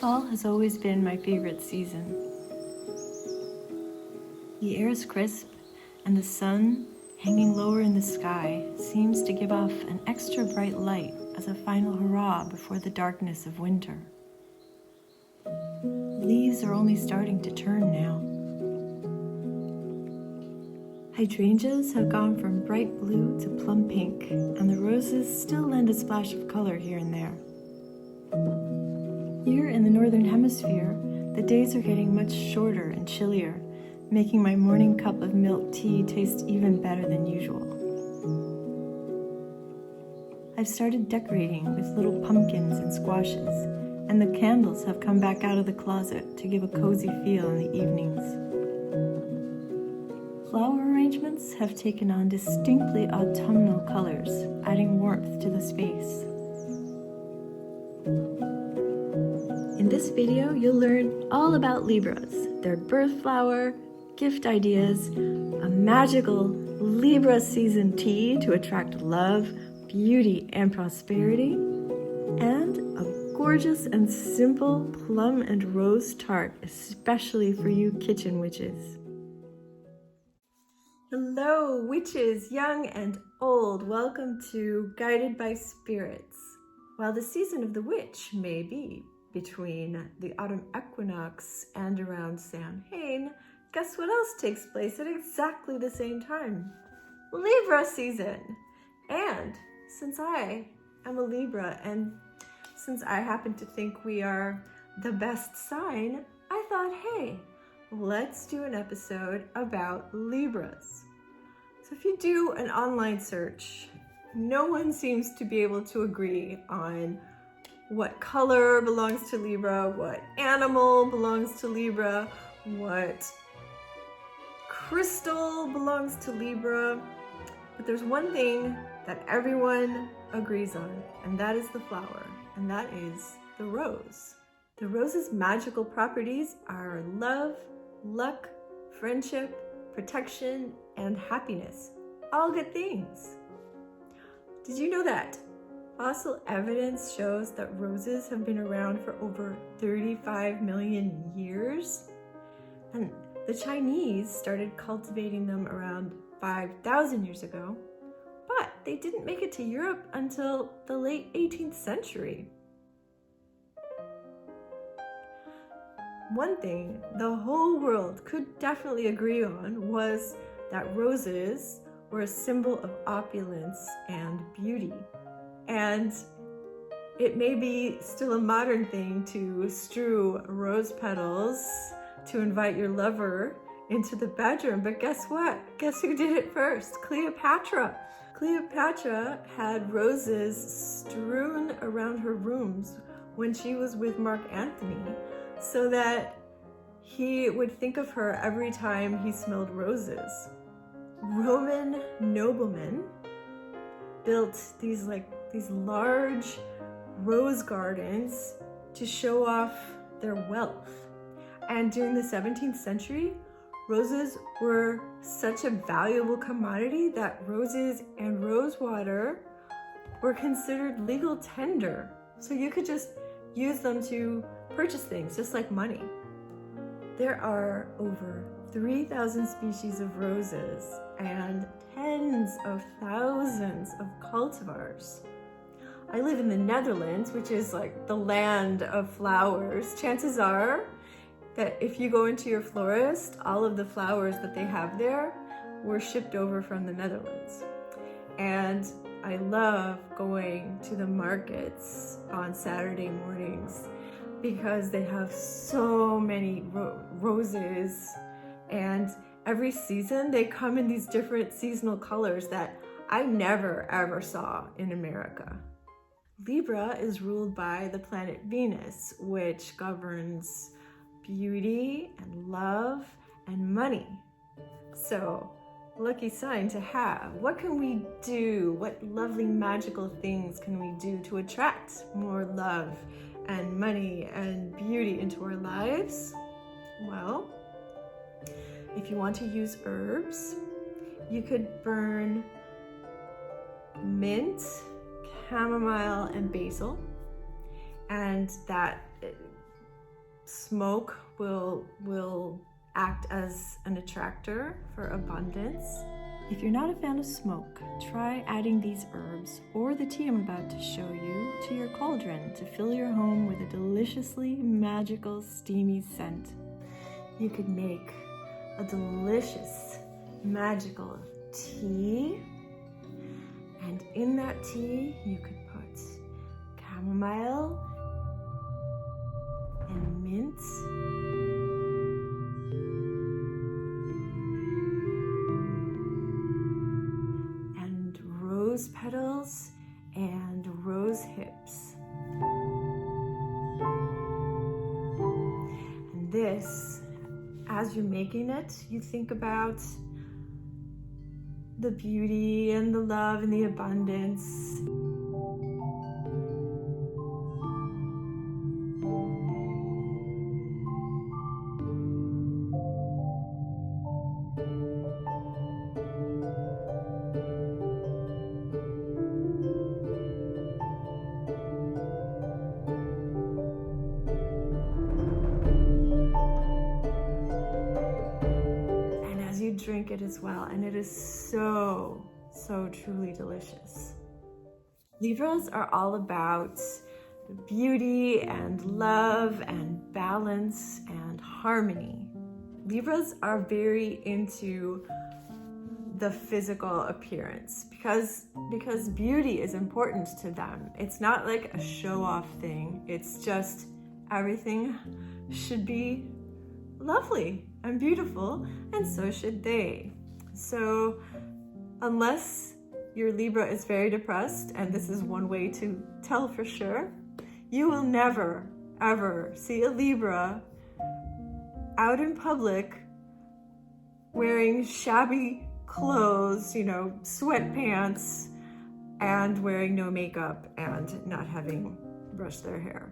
Fall has always been my favorite season. The air is crisp, and the sun, hanging lower in the sky, seems to give off an extra bright light as a final hurrah before the darkness of winter. Leaves are only starting to turn now. Hydrangeas have gone from bright blue to plum pink, and the roses still lend a splash of color here and there. Here in the Northern Hemisphere, the days are getting much shorter and chillier, making my morning cup of milk tea taste even better than usual. I've started decorating with little pumpkins and squashes, and the candles have come back out of the closet to give a cozy feel in the evenings. Flower arrangements have taken on distinctly autumnal colors, adding warmth to the space. In this video, you'll learn all about Libras, their birth flower, gift ideas, a magical Libra season tea to attract love, beauty, and prosperity, and a gorgeous and simple plum and rose tart, especially for you kitchen witches. Hello, witches, young and old. Welcome to Guided by Spirits. While the season of the witch may be between the autumn equinox and around Samhain, guess what else takes place at exactly the same time? Libra season! And since I am a Libra, and since I happen to think we are the best sign, I thought, hey, let's do an episode about Libras. So if you do an online search, no one seems to be able to agree on what color belongs to Libra, what animal belongs to Libra, what crystal belongs to Libra. But there's one thing that everyone agrees on, and that is the flower, and that is the rose. The rose's magical properties are love, luck, friendship, protection, and happiness. All good things. Did you know that fossil evidence shows that roses have been around for over 35 million years? And the Chinese started cultivating them around 5,000 years ago, but they didn't make it to Europe until the late 18th century. One thing the whole world could definitely agree on was that roses were a symbol of opulence and beauty. And it may be still a modern thing to strew rose petals to invite your lover into the bedroom, but guess what? Guess who did it first? Cleopatra. Cleopatra had roses strewn around her rooms when she was with Mark Antony, so that he would think of her every time he smelled roses. Roman noblemen built these large rose gardens to show off their wealth. And during the 17th century, roses were such a valuable commodity that roses and rose water were considered legal tender. So you could just use them to purchase things, just like money. There are over 3,000 species of roses and tens of thousands of cultivars. I live in the Netherlands, which is like the land of flowers. Chances are that if you go into your florist, all of the flowers that they have there were shipped over from the Netherlands. And I love going to the markets on Saturday mornings because they have so many roses, and every season they come in these different seasonal colors that I never ever saw in America. Libra is ruled by the planet Venus, which governs beauty and love and money. So, lucky sign to have. What can we do? What lovely magical things can we do to attract more love and money and beauty into our lives? Well, if you want to use herbs, you could burn mint, chamomile, and basil, and that smoke will act as an attractor for abundance. If you're not a fan of smoke, try adding these herbs or the tea I'm about to show you to your cauldron to fill your home with a deliciously magical, steamy scent. You could make a delicious, magical tea, and in that tea you could put chamomile and mint, and rose petals and rose hips. And this, as you're making it, you think about the beauty and the love and the abundance. Drink it as well, and it is so truly delicious. Libras are all about beauty and love and balance and harmony. Libras are very into the physical appearance because beauty is important to them. It's not like a show-off thing. It's just everything should be lovely and beautiful, and so should they. So unless your Libra is very depressed, and this is one way to tell for sure, you will never ever see a Libra out in public wearing shabby clothes, sweatpants, and wearing no makeup and not having brushed their hair.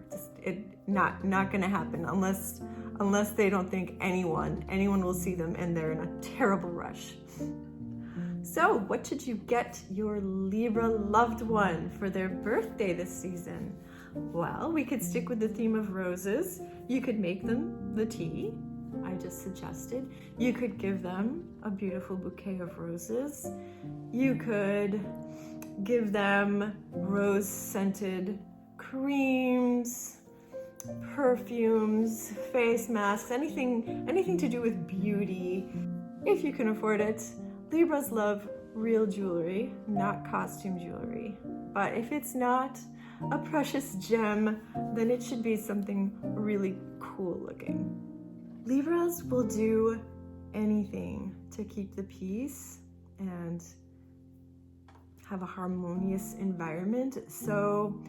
Not gonna happen unless they don't think anyone will see them and they're in a terrible rush. So what should you get your Libra loved one for their birthday this season? Well, we could stick with the theme of roses. You could make them the tea I just suggested. You could give them a beautiful bouquet of roses. You could give them rose-scented creams, perfumes, face masks, anything to do with beauty, if you can afford it. Libras love real jewelry, not costume jewelry. But if it's not a precious gem, then it should be something really cool looking. Libras will do anything to keep the peace and have a harmonious environment. So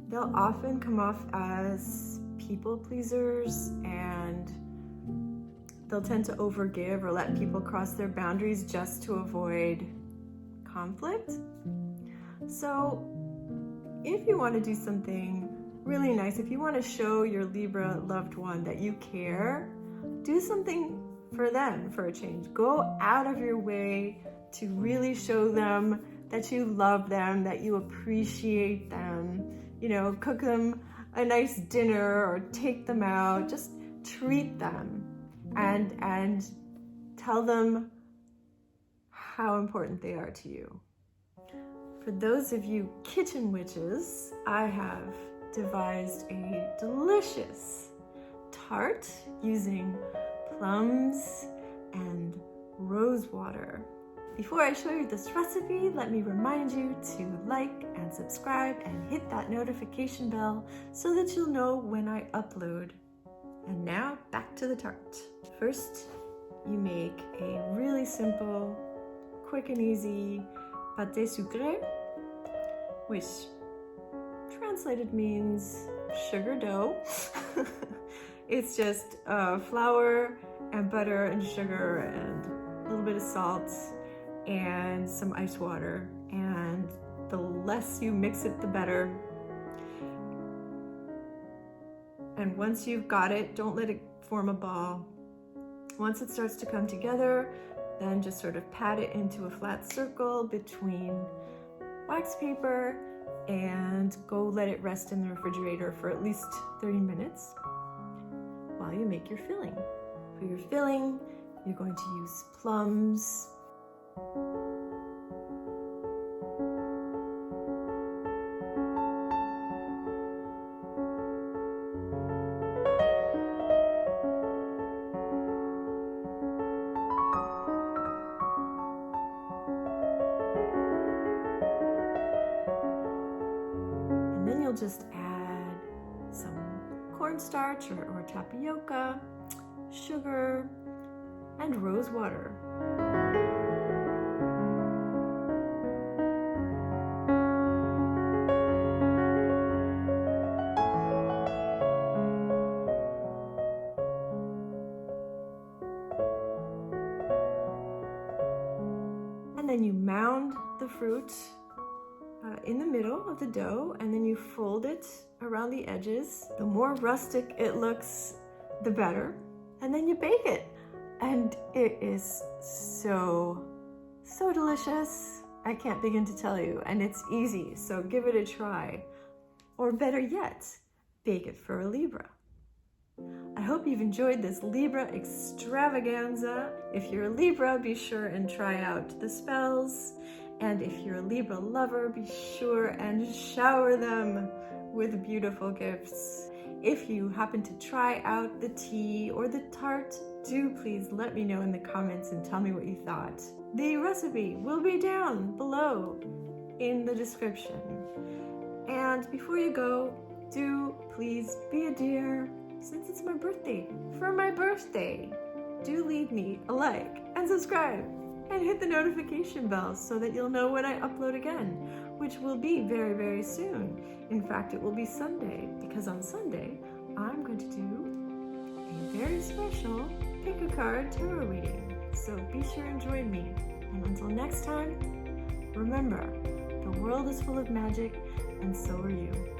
they'll often come off as people pleasers, and they'll tend to overgive or let people cross their boundaries just to avoid conflict. So if you want to do something really nice, if you want to show your Libra loved one that you care, do something for them for a change. Go out of your way to really show them that you love them, that you appreciate them. Cook them a nice dinner or take them out. Just treat them and tell them how important they are to you. For those of you kitchen witches, I have devised a delicious tart using plums and rose water. Before I show you this recipe, let me remind you to like and subscribe and hit that notification bell so that you'll know when I upload. And now back to the tart. First, you make a really simple, quick and easy pâté sucré, which translated means sugar dough. It's just flour and butter and sugar and a little bit of salt and some ice water, and the less you mix it, the better. And once you've got it, don't let it form a ball. Once it starts to come together, then just sort of pat it into a flat circle between wax paper and go let it rest in the refrigerator for at least 30 minutes. while you make your filling. For your filling, you're going to use plums. And then you'll just add some cornstarch or tapioca, sugar, and rose water. And then you mound the fruit in the middle of the dough, and then you fold it around the edges. The more rustic it looks, the better. And then you bake it. And it is so delicious. I can't begin to tell you. And it's easy, so give it a try. Or better yet, bake it for a Libra. I hope you've enjoyed this Libra extravaganza. If you're a Libra, be sure and try out the spells. And if you're a Libra lover, be sure and shower them with beautiful gifts. If you happen to try out the tea or the tart, do please let me know in the comments and tell me what you thought. The recipe will be down below in the description. And before you go, do please be a dear, since it's my birthday. For my birthday, do leave me a like and subscribe and hit the notification bell so that you'll know when I upload again, which will be very, very soon. In fact, it will be Sunday, because on Sunday, I'm going to do a very special pick a card tarot reading. So be sure and join me. And until next time, remember, the world is full of magic, and so are you.